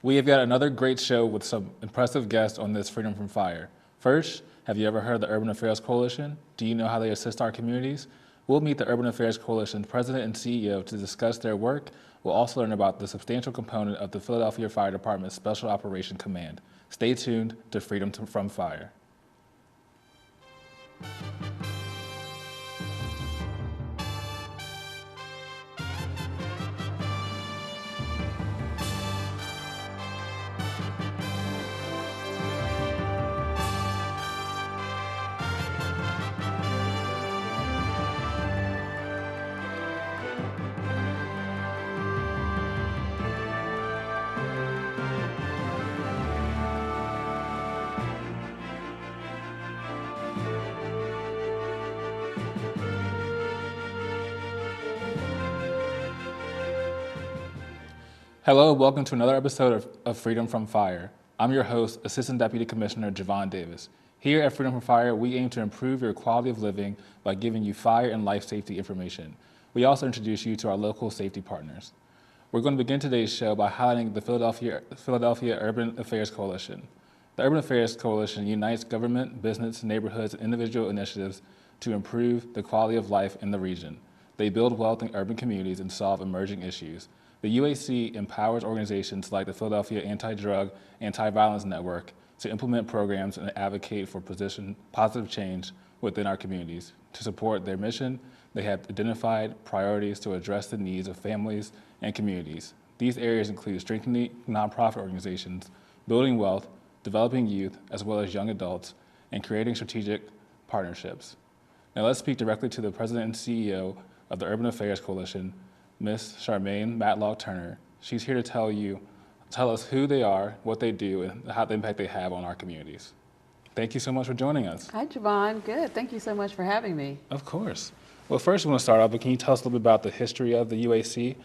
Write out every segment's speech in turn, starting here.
We have got another great show with some impressive guests on this Freedom from Fire. First, have you ever heard of the Urban Affairs Coalition? Do you know how they assist our communities? We'll meet the Urban Affairs Coalition's president and CEO to discuss their work. We'll also learn about the substantial component of the Philadelphia Fire Department's Special Operation Command. Stay tuned to Freedom from Fire. Hello, welcome to another episode of Freedom from Fire. I'm your host, Assistant Deputy Commissioner Javon Davis. Here at Freedom from Fire, we aim to improve your quality of living by giving you fire and life safety information. We also introduce you to our local safety partners. We're going to begin today's show by highlighting the Philadelphia Urban Affairs Coalition. The Urban Affairs Coalition unites government, business, neighborhoods, and individual initiatives to improve the quality of life in the region. They build wealth in urban communities and solve emerging issues. The UAC empowers organizations like the Philadelphia Anti-Drug, Anti-Violence Network to implement programs and advocate for positive change within our communities. To support their mission, they have identified priorities to address the needs of families and communities. These areas include strengthening nonprofit organizations, building wealth, developing youth, as well as young adults, and creating strategic partnerships. Now let's speak directly to the President and CEO of the Urban Affairs Coalition, Ms. Charmaine Matlock Turner. She's here to tell us who they are, what they do, and how the impact they have on our communities. Thank you so much for joining us. Hi, Javon. Good. Thank you so much for having me. Of course. Well, first we want to start off, but can you tell us a little bit about the history of the UAC?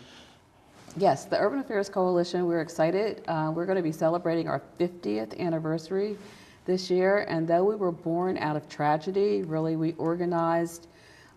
Yes, the Urban Affairs Coalition, we're excited. We're going to be celebrating our 50th anniversary this year, and though we were born out of tragedy, really we organized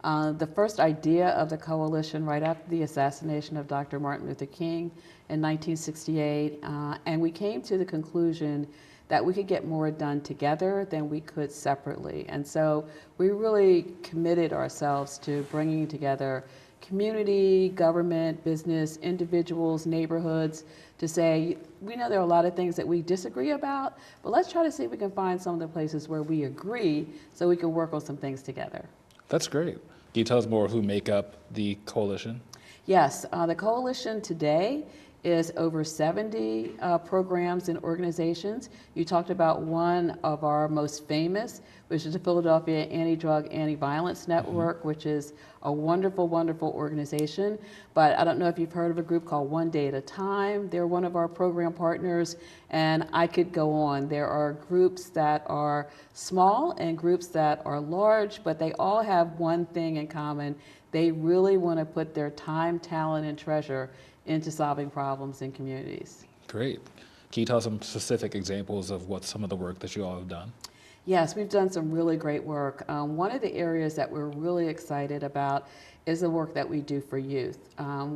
the first idea of the coalition right after the assassination of Dr. Martin Luther King in 1968, and we came to the conclusion that we could get more done together than we could separately. And so we really committed ourselves to bringing together community, government, business, individuals, neighborhoods, to say, we know there are a lot of things that we disagree about, but let's try to see if we can find some of the places where we agree so we can work on some things together. That's great. Can you tell us more who make up the coalition? Yes, the coalition today is over 70 programs and organizations. You talked about one of our most famous, which is the Philadelphia Anti-Drug, Anti-Violence Network, which is a wonderful, wonderful organization. But I don't know if you've heard of a group called One Day at a Time. They're one of our program partners, and I could go on. There are groups that are small and groups that are large, but they all have one thing in common. They really want to put their time, talent, and treasure into solving problems in communities. Great. Can you tell us some specific examples of what some of the work that you all have done? Yes, we've done some really great work. One of the areas that we're really excited about is the work that we do for youth.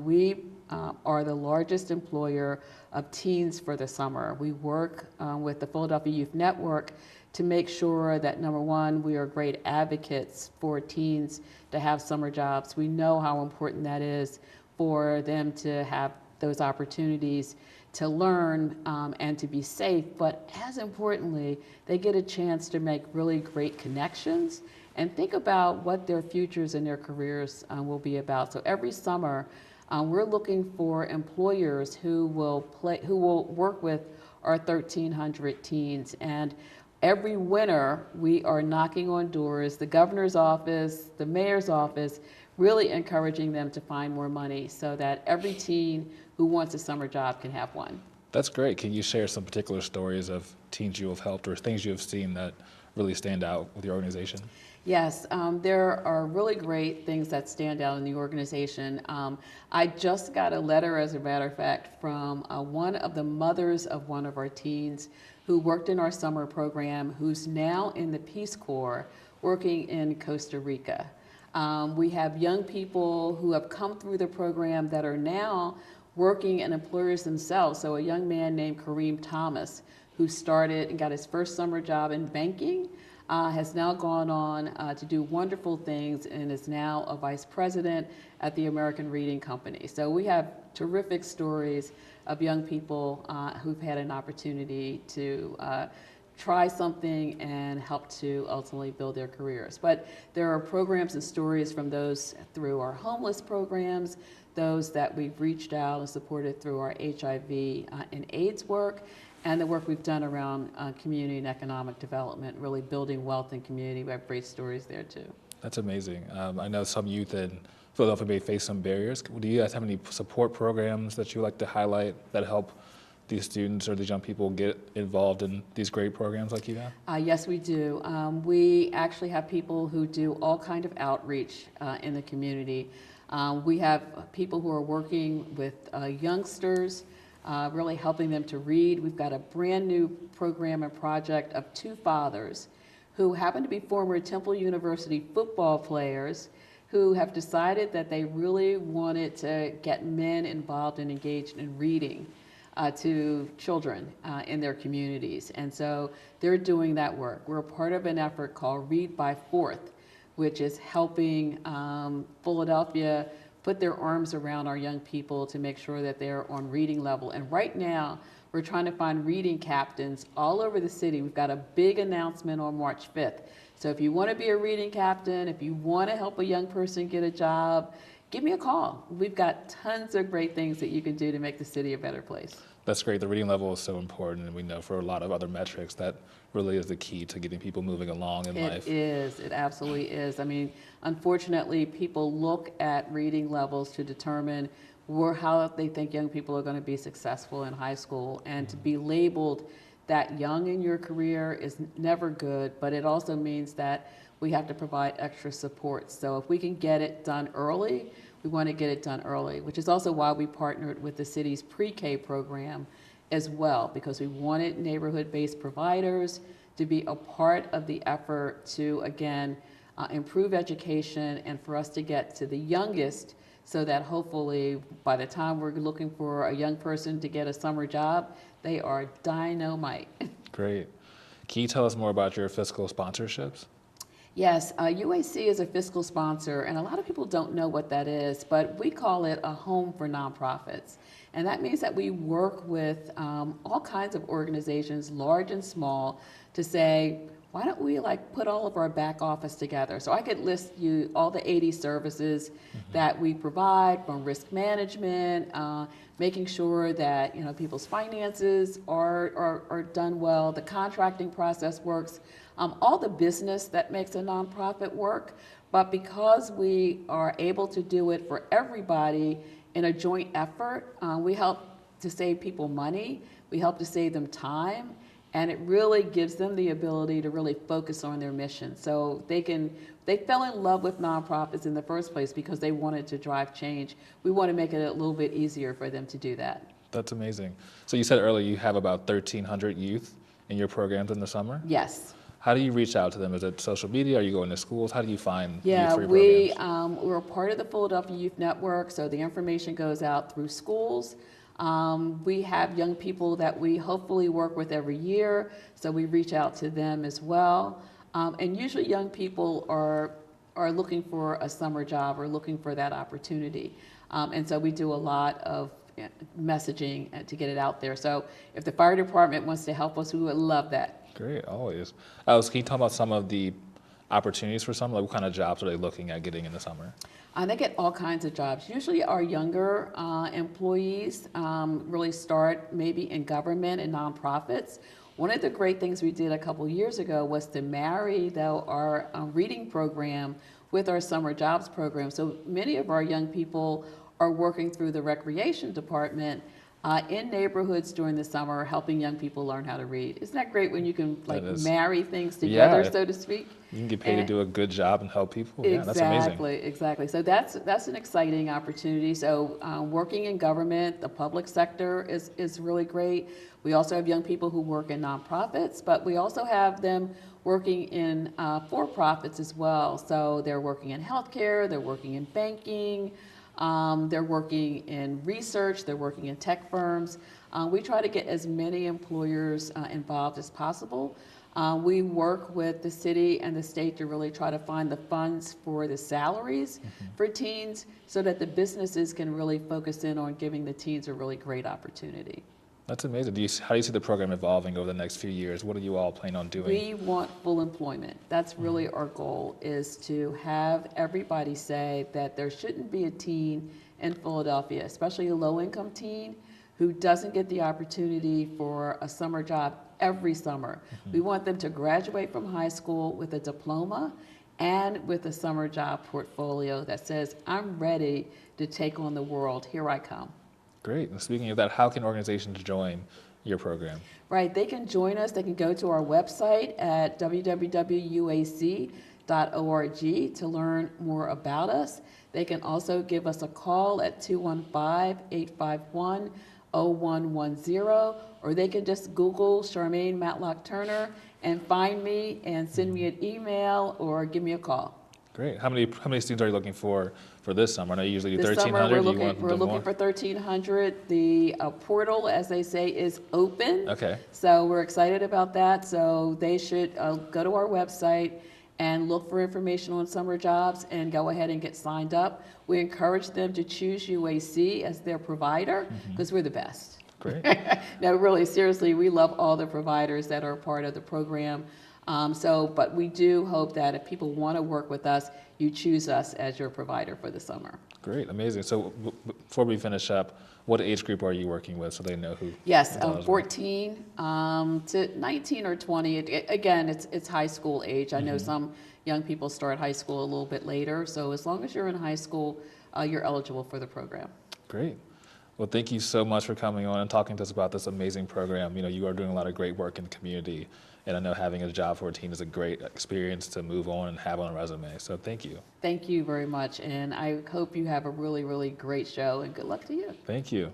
We are the largest employer of teens for the summer. We work with the Philadelphia Youth Network to make sure that, number one, we are great advocates for teens to have summer jobs. We know how important that is for them to have those opportunities to learn and to be safe, but as importantly, they get a chance to make really great connections and think about what their futures and their careers will be about. So every summer, we're looking for employers who will work with our 1,300 teens. And every winter, we are knocking on doors, the governor's office, the mayor's office, really encouraging them to find more money so that every teen who wants a summer job can have one. That's great. Can you share some particular stories of teens you have helped or things you have seen that really stand out with your organization? Yes, there are really great things that stand out in the organization. I just got a letter, as a matter of fact, from one of the mothers of one of our teens who worked in our summer program, who's now in the Peace Corps working in Costa Rica. We have young people who have come through the program that are now working and employers themselves. So a young man named Kareem Thomas, who started and got his first summer job in banking, has now gone on to do wonderful things and is now a vice president at the American Reading Company. So we have terrific stories of young people who've had an opportunity to try something and help to ultimately build their careers. But there are programs and stories from those through our homeless programs, those that we've reached out and supported through our HIV and AIDS work, and the work we've done around community and economic development, really building wealth and community. We have great stories there too. That's amazing. I know some youth in Philadelphia may face some barriers. Do you guys have any support programs that you like to highlight that help these students or these young people get involved in these great programs like you have? Yes, we do. We actually have people who do all kind of outreach in the community. We have people who are working with youngsters, really helping them to read. We've got a brand new program and project of two fathers who happen to be former Temple University football players who have decided that they really wanted to get men involved and engaged in reading to children in their communities. And so they're doing that work. We're a part of an effort called Read by Fourth, which is helping Philadelphia put their arms around our young people to make sure that they're on reading level. And right now, we're trying to find reading captains all over the city. We've got a big announcement on March 5th. So if you want to be a reading captain, if you want to help a young person get a job, give me a call. We've got tons of great things that you can do to make the city a better place. That's great. The reading level is so important, and we know for a lot of other metrics that really is the key to getting people moving along in life. It is. It absolutely is. I mean, unfortunately, people look at reading levels to determine how they think young people are going to be successful in high school, and to be labeled that young in your career is never good, but it also means that we have to provide extra support. So if we can get it done early, we want to get it done early, which is also why we partnered with the city's pre-K program as well, because we wanted neighborhood-based providers to be a part of the effort to, again, improve education and for us to get to the youngest so that hopefully by the time we're looking for a young person to get a summer job, they are dynamite. Great. Can you tell us more about your fiscal sponsorships? Yes, UAC is a fiscal sponsor, and a lot of people don't know what that is, but we call it a home for nonprofits. And that means that we work with all kinds of organizations, large and small, to say, why don't we put all of our back office together? So I could list you all the 80 services that we provide, from risk management, making sure that people's finances are done well, the contracting process works, all the business that makes a nonprofit work. But because we are able to do it for everybody in a joint effort, we help to save people money, we help to save them time, and it really gives them the ability to really focus on their mission. So they fell in love with nonprofits in the first place because they wanted to drive change. We want to make it a little bit easier for them to do that. That's amazing. So you said earlier you have about 1,300 youth in your programs in the summer? Yes. How do you reach out to them? Is it social media? Are you going to schools? How do you find youth for your programs? We're a part of the Philadelphia Youth Network, so the information goes out through schools. We have young people that we hopefully work with every year, so we reach out to them as well. And usually young people are looking for a summer job or looking for that opportunity. And so we do a lot of messaging to get it out there. So if the fire department wants to help us, we would love that. Great, always. Can you talk about some of the opportunities for summer? Like what kind of jobs are they looking at getting in the summer? They get all kinds of jobs. Usually our younger employees really start maybe in government and nonprofits. One of the great things we did a couple years ago was to marry our reading program with our summer jobs program. So many of our young people are working through the recreation department in neighborhoods during the summer, helping young people learn how to read. Isn't that great when you can marry things together, so to speak? You can get paid to do a good job and help people. Yeah, that's amazing. Exactly. So that's an exciting opportunity. So working in government, the public sector is really great. We also have young people who work in nonprofits, but we also have them working in for-profits as well. So they're working in healthcare, they're working in banking, They're working in research, they're working in tech firms. We try to get as many employers involved as possible. We work with the city and the state to really try to find the funds for the salaries for teens so that the businesses can really focus in on giving the teens a really great opportunity. That's amazing. How do you see the program evolving over the next few years? What do you all plan on doing? We want full employment. That's really our goal, is to have everybody say that there shouldn't be a teen in Philadelphia, especially a low-income teen, who doesn't get the opportunity for a summer job every summer. We want them to graduate from high school with a diploma and with a summer job portfolio that says, I'm ready to take on the world. Here I come. Great. And speaking of that, how can organizations join your program? Right, they can join us. They can go to our website at www.uac.org to learn more about us. They can also give us a call at 215-851-0110, or they can just Google Charmaine Matlock Turner and find me and send me an email or give me a call. Great. How many students are you looking for this summer? I know you usually do This 1,300. summer we're looking for 1,300. The portal, as they say, is open. Okay. So we're excited about that. So they should go to our website and look for information on summer jobs and go ahead and get signed up. We encourage them to choose UAC as their provider because we're the best. Great. No, really, seriously, we love all the providers that are part of the program. But we do hope that if people want to work with us, you choose us as your provider for the summer. Great, amazing. So before we finish up, what age group are you working with so they know who? Yes, 14 to 19 or 20. Again, it's high school age. I know some young people start high school a little bit later. So as long as you're in high school, you're eligible for the program. Great. Well, thank you so much for coming on and talking to us about this amazing program. You know, you are doing a lot of great work in the community, and I know having a job for a teen is a great experience to move on and have on a resume. So thank you. Thank you very much, and I hope you have a really, really great show, and good luck to you. Thank you.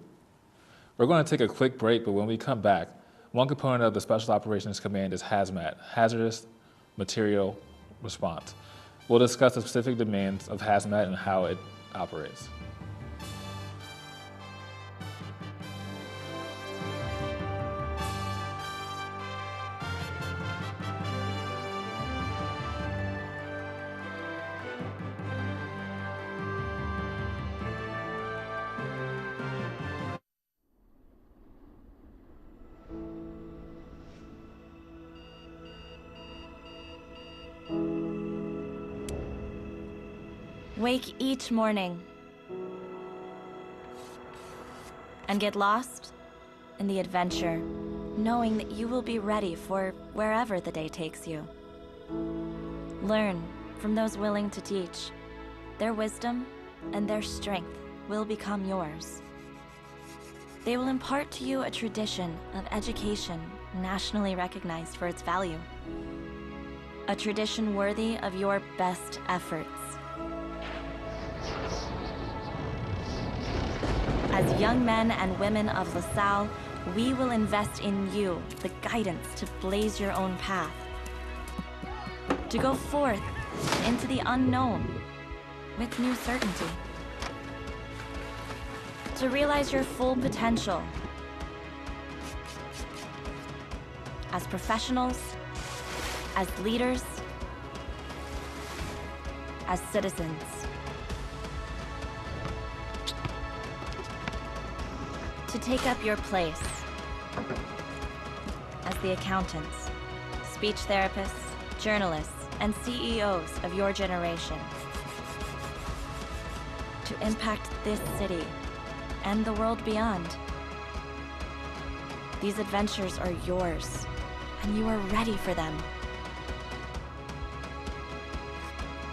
We're going to take a quick break, but when we come back, one component of the Special Operations Command is Hazmat, Hazardous Material Response. We'll discuss the specific demands of Hazmat and how it operates. Wake each morning and get lost in the adventure, knowing that you will be ready for wherever the day takes you. Learn from those willing to teach. Their wisdom and their strength will become yours. They will impart to you a tradition of education nationally recognized for its value. A tradition worthy of your best efforts. As young men and women of LaSalle, we will invest in you the guidance to blaze your own path. To go forth into the unknown with new certainty. To realize your full potential as professionals, as leaders, as citizens. To take up your place as the accountants, speech therapists, journalists, and CEOs of your generation. To impact this city and the world beyond. These adventures are yours, and you are ready for them.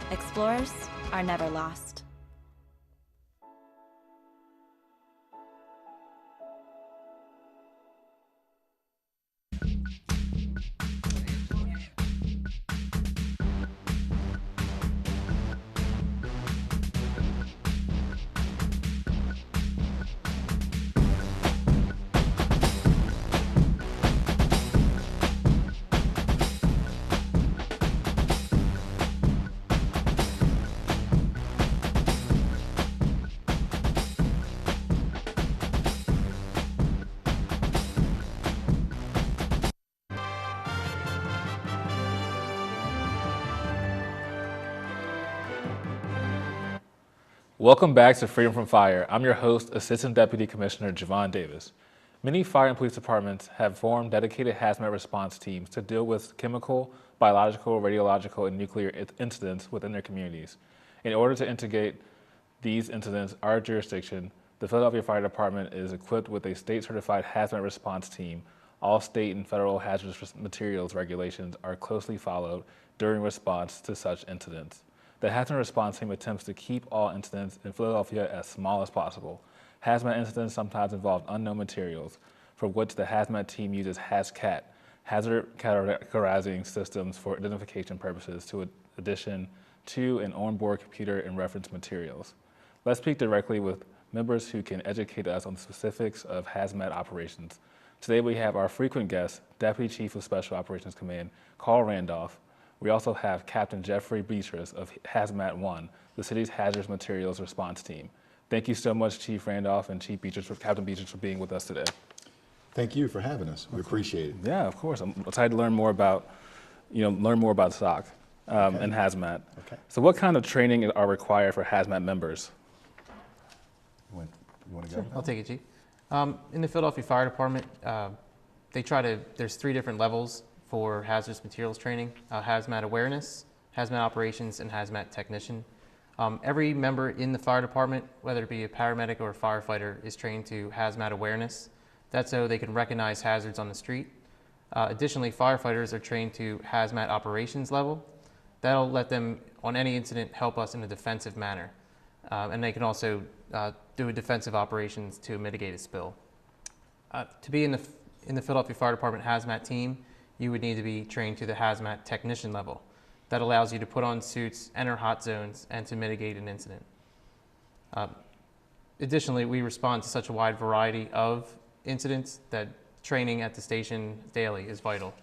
Explorers are never lost. Welcome back to Freedom from Fire. I'm your host, Assistant Deputy Commissioner Javon Davis. Many fire and police departments have formed dedicated hazmat response teams to deal with chemical, biological, radiological, and nuclear incidents within their communities. In order to integrate these incidents, our jurisdiction, the Philadelphia Fire Department is equipped with a state-certified hazmat response team. All state and federal hazardous materials regulations are closely followed during response to such incidents. The hazmat response team attempts to keep all incidents in Philadelphia as small as possible. Hazmat incidents sometimes involve unknown materials, for which the hazmat team uses HazCat, hazard categorizing systems for identification purposes, to addition to an onboard computer and reference materials. Let's speak directly with members who can educate us on the specifics of hazmat operations. Today we have our frequent guest, Deputy Chief of Special Operations Command, Carl Randolph. We also have Captain Jeffrey Beatrice of Hazmat 1, the city's hazardous materials response team. Thank you so much, Chief Randolph and Chief Beatrice, Captain Beatrice, for being with us today. Thank you for having us. We appreciate it. Yeah, of course. I'm excited to learn more about, SOC and hazmat. Okay. So, what kind of training are required for hazmat members? You want to go? I'll take it, Chief. In the Philadelphia Fire Department, there's 3 different levels for hazardous materials training: hazmat awareness, hazmat operations, and hazmat technician. Every member in the fire department, whether it be a paramedic or a firefighter, is trained to hazmat awareness. That's so they can recognize hazards on the street. Additionally, firefighters are trained to hazmat operations level. That'll let them, on any incident, help us in a defensive manner. And they can also do defensive operations to mitigate a spill. To be in the Philadelphia Fire Department hazmat team, you would need to be trained to the hazmat technician level. That allows you to put on suits, enter hot zones, and to mitigate an incident. Additionally, we respond to such a wide variety of incidents that training at the station daily is vital.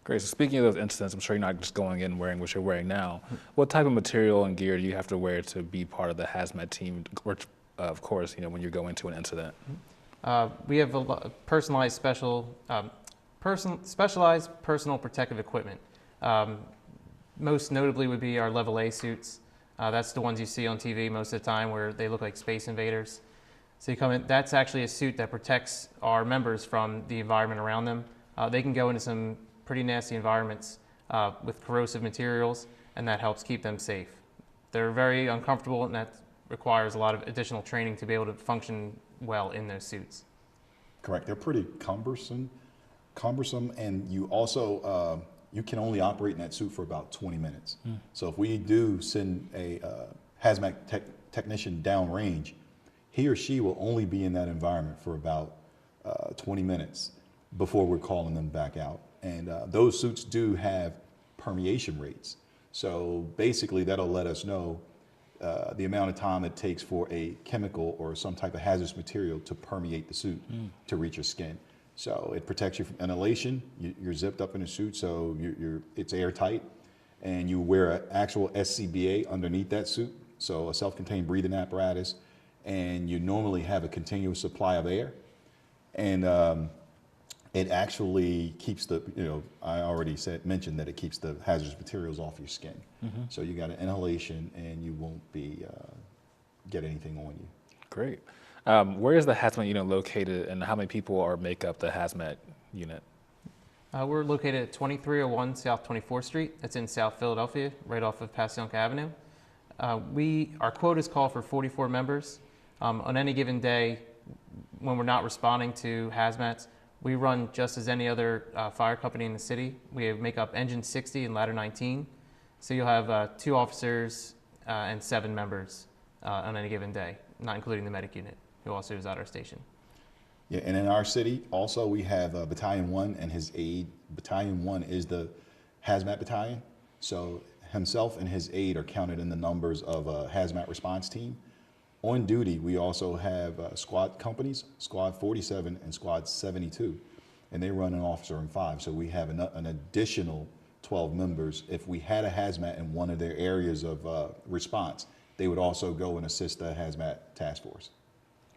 Great. So speaking of those incidents, I'm sure you're not just going in wearing what you're wearing now. What type of material and gear do you have to wear to be part of the hazmat team, or, of course, when you go into an incident? We have a personalized specialized personal protective equipment. Most notably would be our level A suits. That's the ones you see on TV most of the time where they look like space invaders. So you come in, that's actually a suit that protects our members from the environment around them. They can go into some pretty nasty environments with corrosive materials, and that helps keep them safe. They're very uncomfortable, and that requires a lot of additional training to be able to function well in those suits. Correct. They're pretty cumbersome, and you also you can only operate in that suit for about 20 minutes. So if we do send a hazmat technician downrange, he or she will only be in that environment for about 20 minutes before we're calling them back out. And those suits do have permeation rates. So basically that'll let us know the amount of time it takes for a chemical or some type of hazardous material to permeate the suit to reach your skin. So it protects you from inhalation. You're zipped up in a suit, so it's airtight. And you wear an actual SCBA underneath that suit, so a self-contained breathing apparatus. And you normally have a continuous supply of air. And it actually keeps I already mentioned that it keeps the hazardous materials off your skin. So you got an inhalation and you won't get anything on you. Great. Where is the hazmat unit located, and how many people make up the hazmat unit? We're located at 2301 South 24th Street. It's in South Philadelphia, right off of Passyunk Avenue. Our quotas call for 44 members. On any given day, when we're not responding to hazmats, we run just as any other fire company in the city. We make up engine 60 and ladder 19. So you'll have 2 officers and 7 members on any given day, not including the medic unit, who also is at our station. Yeah, and in our city, also, we have Battalion 1 and his aide. Battalion 1 is the hazmat battalion. So himself and his aide are counted in the numbers of a hazmat response team. On duty, we also have squad companies, Squad 47 and Squad 72, and they run an officer in 5. So we have an additional 12 members. If we had a hazmat in one of their areas of response, they would also go and assist the hazmat task force.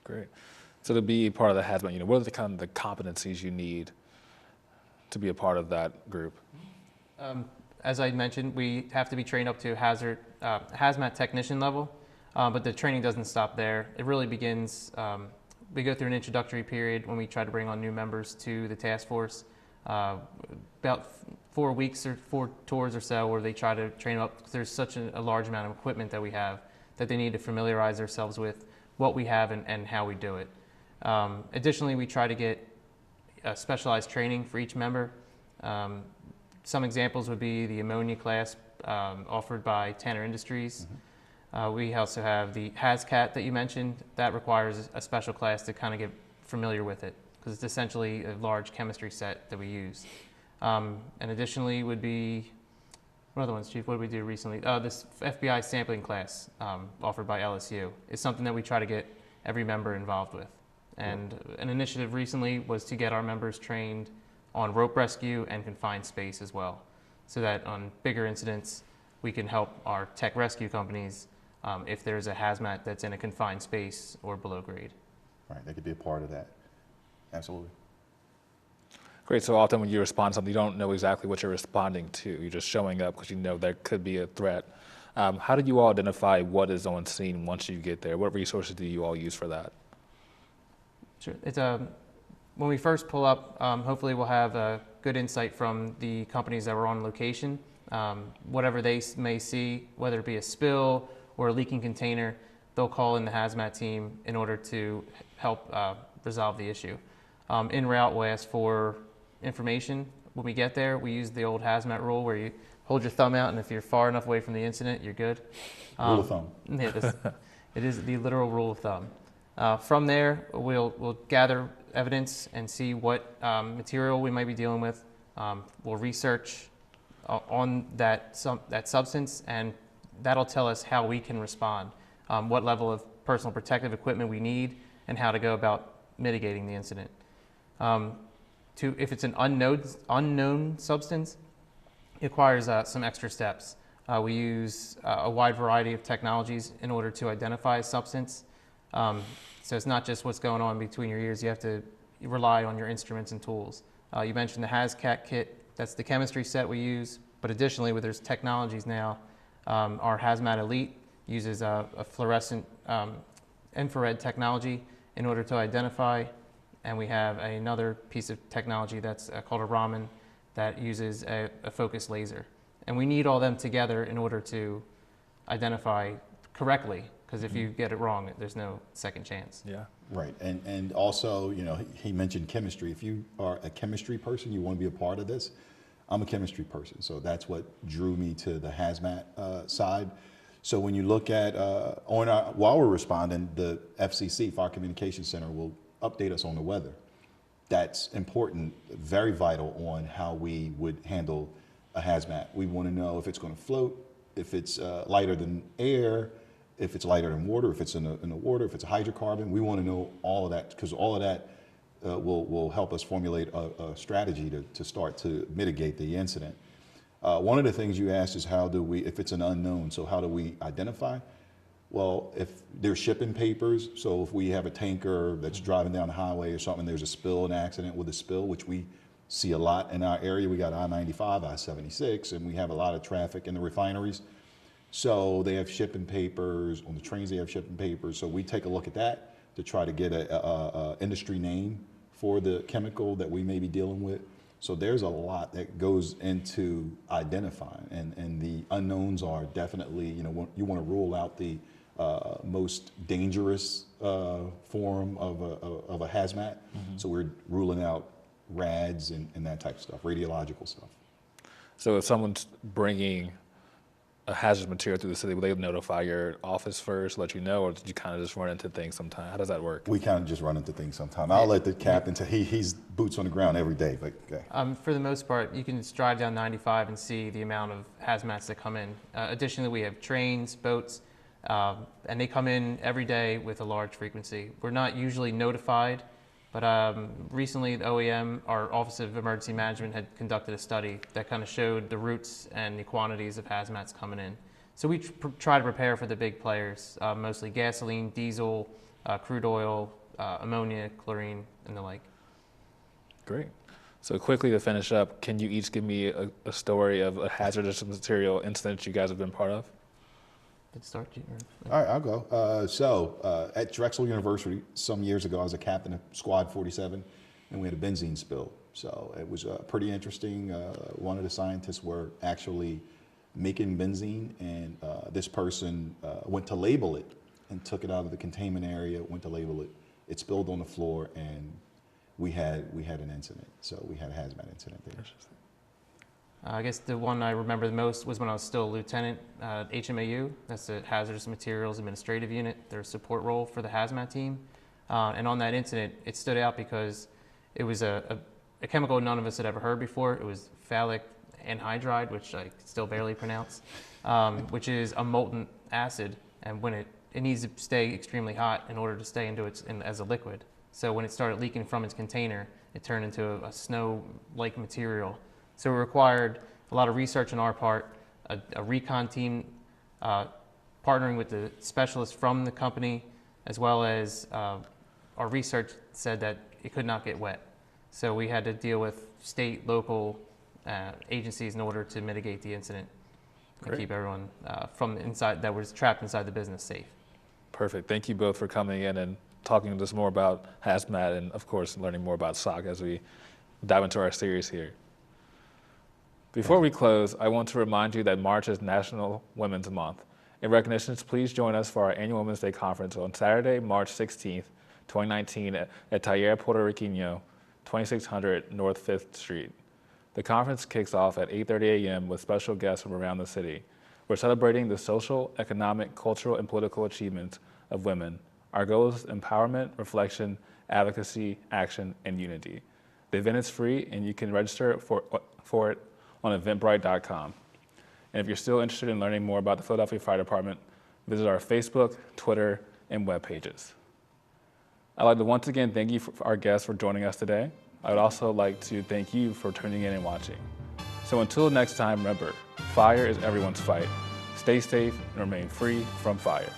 Great. So to be part of the hazmat unit, what are the kind of the competencies you need to be a part of that group? As I mentioned, we have to be trained up to hazmat technician level. But the training doesn't stop there. It really begins, we go through an introductory period when we try to bring on new members to the task force. About 4 weeks or 4 tours or so where they try to train them up, because there's such a large amount of equipment that we have that they need to familiarize themselves with what we have and how we do it. Additionally, we try to get specialized training for each member. Some examples would be the ammonia class offered by Tanner Industries. We also have the Hazmat that you mentioned. That requires a special class to kind of get familiar with it, because it's essentially a large chemistry set that we use. And additionally would be, what other ones, Chief? What did we do recently? This FBI sampling class offered by LSU is something that we try to get every member involved with. And an initiative recently was to get our members trained on rope rescue and confined space as well, so that on bigger incidents, we can help our tech rescue companies if there's a hazmat that's in a confined space or below grade. Right, they could be a part of that. Absolutely. Great. So often when you respond to something, you don't know exactly what you're responding to. You're just showing up because you know there could be a threat. How do you all identify what is on scene once you get there? What resources do you all use for that? Sure. It's when we first pull up, hopefully we'll have a good insight from the companies that were on location. Whatever they may see, whether it be a spill or a leaking container, they'll call in the hazmat team in order to help resolve the issue. En route, we'll ask for information. When we get there, we use the old hazmat rule where you hold your thumb out, and if you're far enough away from the incident, you're good. Rule of thumb. Yeah, it is the literal rule of thumb. From there, we'll gather evidence and see what material we might be dealing with. We'll research on that substance, and that'll tell us how we can respond, what level of personal protective equipment we need, and how to go about mitigating the incident. If it's an unknown substance, it requires some extra steps. We use a wide variety of technologies in order to identify a substance. So it's not just what's going on between your ears. You have to rely on your instruments and tools. You mentioned the Hazmat kit. That's the chemistry set we use. But additionally, there's technologies now. Our Hazmat Elite uses a fluorescent infrared technology in order to identify. And we have another piece of technology that's called a Raman that uses a focused laser. And we need all them together in order to identify correctly, because if you get it wrong, there's no second chance. Yeah. Right, and also, you know, he mentioned chemistry. If you are a chemistry person, you want to be a part of this. I'm a chemistry person, so that's what drew me to the hazmat side. So when you look at, while we're responding, the FCC, Fire Communication Center, will update us on the weather. That's important, very vital on how we would handle a hazmat. We want to know if it's going to float, if it's lighter than air, if it's lighter than water, if it's in the water, if it's a hydrocarbon. We want to know all of that, because all of that will help us formulate a strategy to start to mitigate the incident. One of the things you asked is how do we, if it's an unknown, so how do we identify? Well, if there's shipping papers, so if we have a tanker that's driving down the highway or something, there's a spill, an accident with a spill, which we see a lot in our area. We got I-95, I-76, and we have a lot of traffic in the refineries. So they have shipping papers, on the trains they have shipping papers. So we take a look at that to try to get a industry name for the chemical that we may be dealing with. So there's a lot that goes into identifying, and the unknowns are definitely, you know, you want to rule out the most dangerous form of a hazmat. So we're ruling out rads and that type of stuff, radiological stuff. So if someone's bringing a hazardous material through the city, will they notify your office first, let you know, or did you kind of just run into things sometime? How does that work? We kind of just run into things sometime. I'll let the captain tell, he's boots on the ground every day. But okay. For the most part, you can just drive down 95 and see the amount of hazmats that come in. Additionally, we have trains, boats, and they come in every day with a large frequency. We're not usually notified, but recently the OEM, our Office of Emergency Management, had conducted a study that kind of showed the routes and the quantities of hazmats coming in. So we try to prepare for the big players, mostly gasoline, diesel, crude oil, ammonia, chlorine, and the like. Great. So quickly to finish up, can you each give me a story of a hazardous material incident you guys have been part of? Did start you? All right, I'll go. At Drexel University, some years ago, I was a captain of Squad 47, and we had a benzene spill. So it was pretty interesting. One of the scientists were actually making benzene, and this person went to label it and took it out of the containment area, went to label it. It spilled on the floor, and we had an incident. So we had a hazmat incident there. I guess the one I remember the most was when I was still a lieutenant at HMAU. That's the Hazardous Materials Administrative Unit, their support role for the hazmat team. And on that incident, it stood out because it was a chemical none of us had ever heard before. It was phthalic anhydride, which I still barely pronounce, which is a molten acid. And when it needs to stay extremely hot in order to stay as a liquid. So when it started leaking from its container, it turned into a snow-like material. So it required a lot of research on our part, a recon team partnering with the specialists from the company, as well as our research said that it could not get wet. So we had to deal with state, local agencies in order to mitigate the incident and keep everyone from inside that was trapped inside the business safe. Perfect. Thank you both for coming in and talking to us more about hazmat and, of course, learning more about SOC as we dive into our series here. Before we close, I want to remind you that March is National Women's Month. In recognition, please join us for our annual Women's Day conference on Saturday, March 16th, 2019 at Taller Puerto Riqueño, 2600 North 5th Street. The conference kicks off at 8:30 a.m. with special guests from around the city. We're celebrating the social, economic, cultural, and political achievements of women. Our goal is empowerment, reflection, advocacy, action, and unity. The event is free, and you can register for it on eventbrite.com. And if you're still interested in learning more about the Philadelphia Fire Department, visit our Facebook, Twitter, and web pages. I'd like to once again thank you for our guests for joining us today. I would also like to thank you for tuning in and watching. So until next time, remember, fire is everyone's fight. Stay safe and remain free from fire.